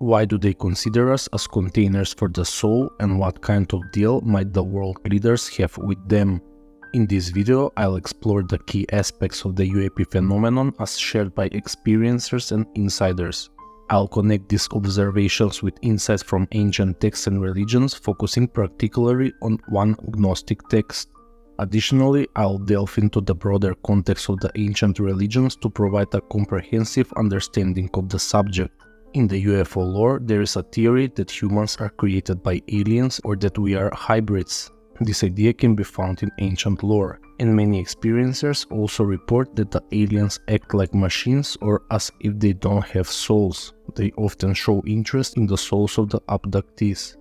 Why do they consider us as containers for the soul, and what kind of deal might the world leaders have with them? In this video, I'll explore the key aspects of the UAP phenomenon as shared by experiencers and insiders. I'll connect these observations with insights from ancient texts and religions, focusing particularly on one Gnostic text. Additionally, I'll delve into the broader context of the ancient religions to provide a comprehensive understanding of the subject. In the UFO lore, there is a theory that humans are created by aliens or that we are hybrids. This idea can be found in ancient lore, and many experiencers also report that the aliens act like machines or as if they don't have souls. They often show interest in the souls of the abductees.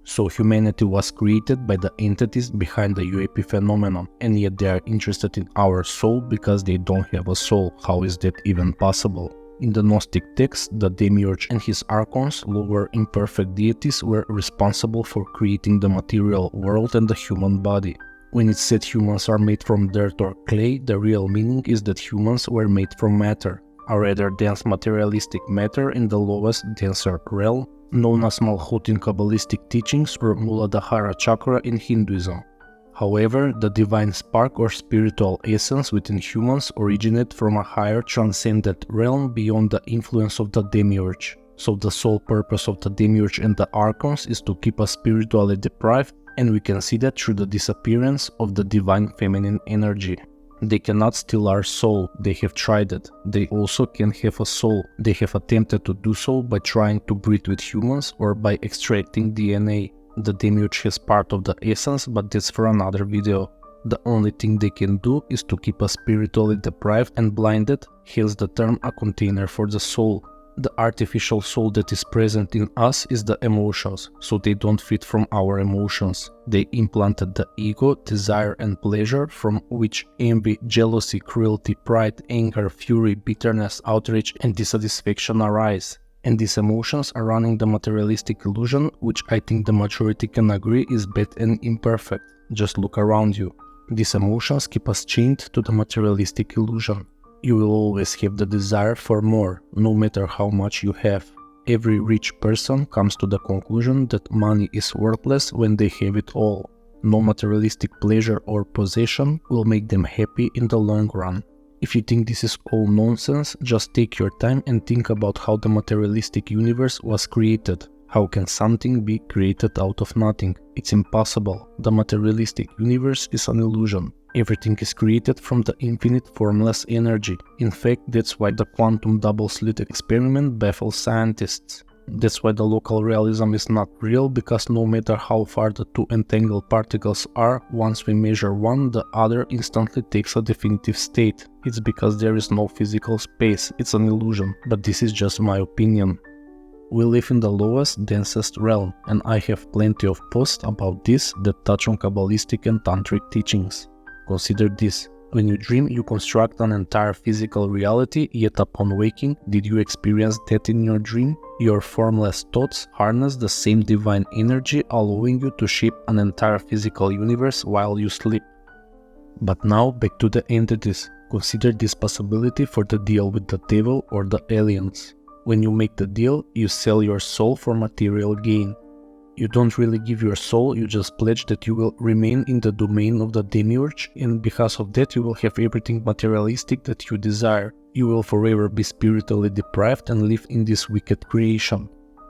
So humanity was created by the entities behind the UAP phenomenon, and yet they are interested in our soul because they don't have a soul. How is that even possible? In the Gnostic text, the Demiurge and his archons, lower imperfect deities, were responsible for creating the material world and the human body. When it's said humans are made from dirt or clay, the real meaning is that humans were made from matter, a rather dense materialistic matter in the lowest, denser realm, known as Malhut in Kabbalistic teachings or Muladhara chakra in Hinduism. However, the divine spark or spiritual essence within humans originate from a higher transcendent realm beyond the influence of the Demiurge. So the sole purpose of the Demiurge and the Archons is to keep us spiritually deprived, and we can see that through the disappearance of the divine feminine energy. They cannot steal our soul, they have tried it. They also can have a soul. They have attempted to do so by trying to breed with humans or by extracting DNA. The Demiurge has part of the essence, but that's for another video. The only thing they can do is to keep us spiritually deprived and blinded, hence the term a container for the soul. The artificial soul that is present in us is the emotions, so they don't fit from our emotions. They implanted the ego, desire and pleasure, from which envy, jealousy, cruelty, pride, anger, fury, bitterness, outrage and dissatisfaction arise. And these emotions are running the materialistic illusion, which I think the majority can agree is bad and imperfect. Just look around you. These emotions keep us chained to the materialistic illusion. You will always have the desire for more, no matter how much you have. Every rich person comes to the conclusion that money is worthless when they have it all. No materialistic pleasure or possession will make them happy in the long run. If you think this is all nonsense, just take your time and think about how the materialistic universe was created. How can something be created out of nothing? It's impossible. The materialistic universe is an illusion. Everything is created from the infinite formless energy. In fact, that's why the quantum double-slit experiment baffles scientists. That's why the local realism is not real, because no matter how far the two entangled particles are, once we measure one, the other instantly takes a definitive state. It's because there is no physical space, it's an illusion, but this is just my opinion. We live in the lowest, densest realm, and I have plenty of posts about this that touch on Kabbalistic and Tantric teachings. Consider this. When you dream, you construct an entire physical reality, yet upon waking, did you experience that in your dream? Your formless thoughts harness the same divine energy, allowing you to shape an entire physical universe while you sleep. But now, back to the entities. Consider this possibility for the deal with the devil or the aliens. When you make the deal, you sell your soul for material gain. You don't really give your soul, you just pledge that you will remain in the domain of the Demiurge, and because of that you will have everything materialistic that you desire. You will forever be spiritually deprived and live in this wicked creation.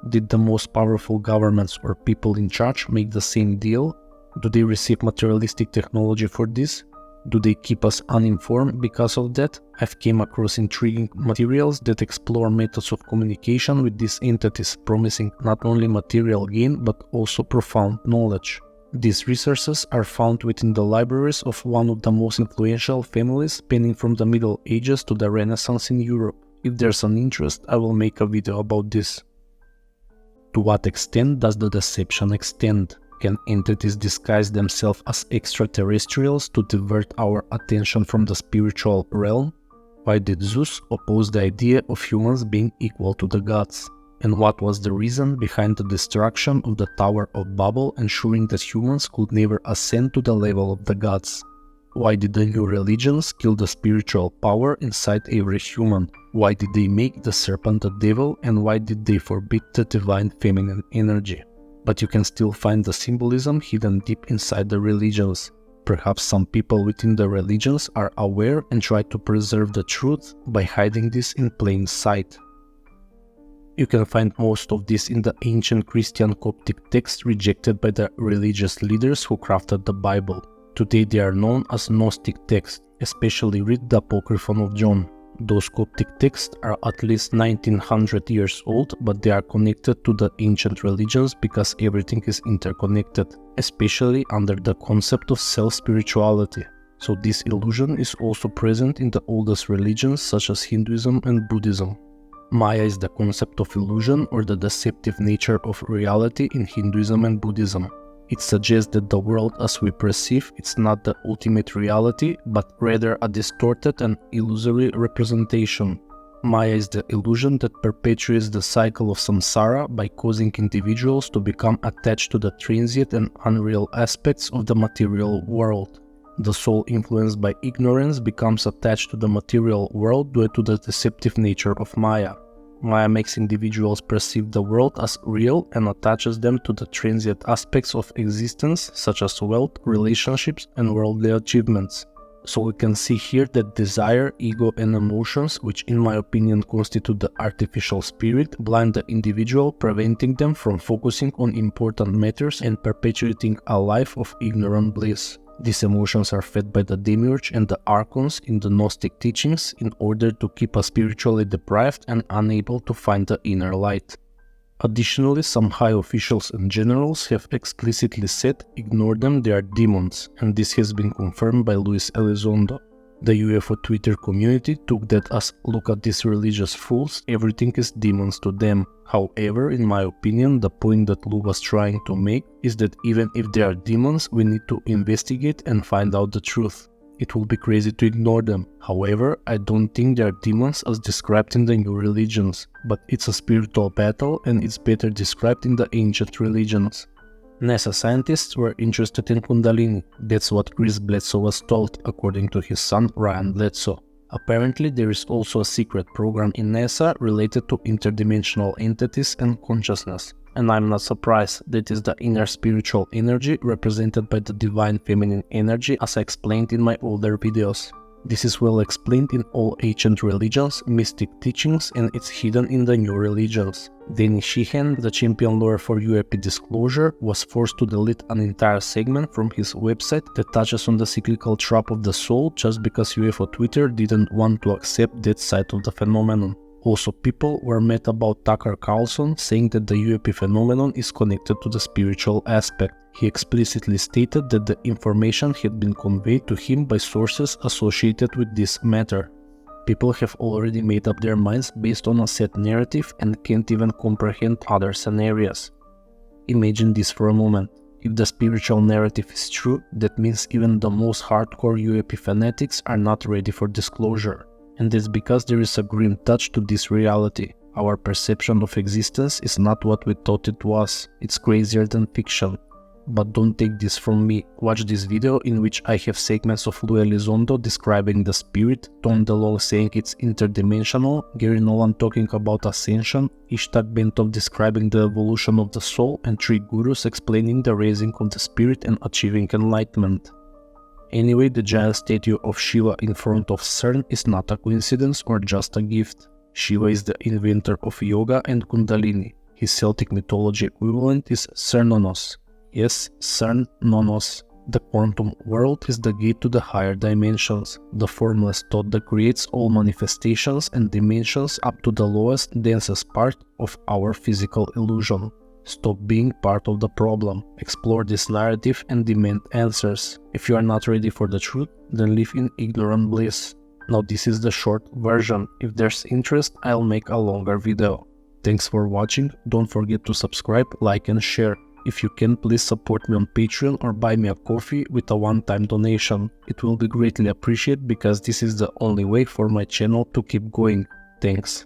Did the most powerful governments or people in charge make the same deal? Do they receive materialistic technology for this? Do they keep us uninformed because of that? I've came across intriguing materials that explore methods of communication with these entities, promising not only material gain but also profound knowledge. These resources are found within the libraries of one of the most influential families spanning from the Middle Ages to the Renaissance in Europe. If there's an interest, I will make a video about this. To what extent does the deception extend? Can entities disguise themselves as extraterrestrials to divert our attention from the spiritual realm? Why did Zeus oppose the idea of humans being equal to the gods? And what was the reason behind the destruction of the Tower of Babel, ensuring that humans could never ascend to the level of the gods? Why did the new religions kill the spiritual power inside every human? Why did they make the serpent a devil, and why did they forbid the divine feminine energy? But you can still find the symbolism hidden deep inside the religions. Perhaps some people within the religions are aware and try to preserve the truth by hiding this in plain sight. You can find most of this in the ancient Christian Coptic texts rejected by the religious leaders who crafted the Bible. Today they are known as Gnostic texts, especially read the Apocryphon of John. Those Coptic texts are at least 1900 years old, but they are connected to the ancient religions because everything is interconnected, especially under the concept of self-spirituality. So this illusion is also present in the oldest religions such as Hinduism and Buddhism. Maya is the concept of illusion or the deceptive nature of reality in Hinduism and Buddhism. It suggests that the world as we perceive is not the ultimate reality, but rather a distorted and illusory representation. Maya is the illusion that perpetuates the cycle of samsara by causing individuals to become attached to the transient and unreal aspects of the material world. The soul influenced by ignorance becomes attached to the material world due to the deceptive nature of Maya. Maya makes individuals perceive the world as real and attaches them to the transient aspects of existence such as wealth, relationships, and worldly achievements. So we can see here that desire, ego, and emotions, which in my opinion constitute the artificial spirit, blind the individual, preventing them from focusing on important matters and perpetuating a life of ignorant bliss. These emotions are fed by the Demiurge and the Archons in the Gnostic teachings in order to keep us spiritually deprived and unable to find the inner light. Additionally, some high officials and generals have explicitly said, ignore them, they are demons, and this has been confirmed by Luis Elizondo. The UFO Twitter community took that as, look at these religious fools, everything is demons to them. However, in my opinion, the point that Lu was trying to make is that even if they are demons, we need to investigate and find out the truth. It will be crazy to ignore them. However, I don't think they are demons as described in the new religions, but it's a spiritual battle and it's better described in the ancient religions. NASA scientists were interested in Kundalini. That's what Chris Bledsoe was told, according to his son Ryan Bledsoe. Apparently, there is also a secret program in NASA related to interdimensional entities and consciousness. And I'm not surprised, that is the inner spiritual energy represented by the divine feminine energy as I explained in my older videos. This is well explained in all ancient religions, mystic teachings, and it's hidden in the new religions. Danny Sheehan, the champion lawyer for UAP disclosure, was forced to delete an entire segment from his website that touches on the cyclical trap of the soul just because UFO Twitter didn't want to accept that side of the phenomenon. Also, people were mad about Tucker Carlson saying that the UAP phenomenon is connected to the spiritual aspect. He explicitly stated that the information had been conveyed to him by sources associated with this matter. People have already made up their minds based on a set narrative and can't even comprehend other scenarios. Imagine this for a moment. If the spiritual narrative is true, that means even the most hardcore UAP fanatics are not ready for disclosure. And that's because there is a grim touch to this reality. Our perception of existence is not what we thought it was. It's crazier than fiction. But don't take this from me. Watch this video in which I have segments of Lou Elizondo describing the spirit, Tom DeLonge saying it's interdimensional, Gary Nolan talking about ascension, Ishtak Bentov describing the evolution of the soul, and 3 gurus explaining the raising of the spirit and achieving enlightenment. Anyway, the giant statue of Shiva in front of CERN is not a coincidence or just a gift. Shiva is the inventor of yoga and Kundalini. His Celtic mythology equivalent is Cernonos. Yes, Cernonos. The quantum world is the gate to the higher dimensions, the formless thought that creates all manifestations and dimensions up to the lowest, densest part of our physical illusion. Stop being part of the problem, explore this narrative and demand answers. If you are not ready for the truth, then live in ignorant bliss. Now this is the short version. If there's interest, I'll make a longer video. Thanks for watching, don't forget to subscribe, like and share. If you can, please support me on Patreon or buy me a coffee with a one-time donation. It will be greatly appreciated because this is the only way for my channel to keep going. Thanks.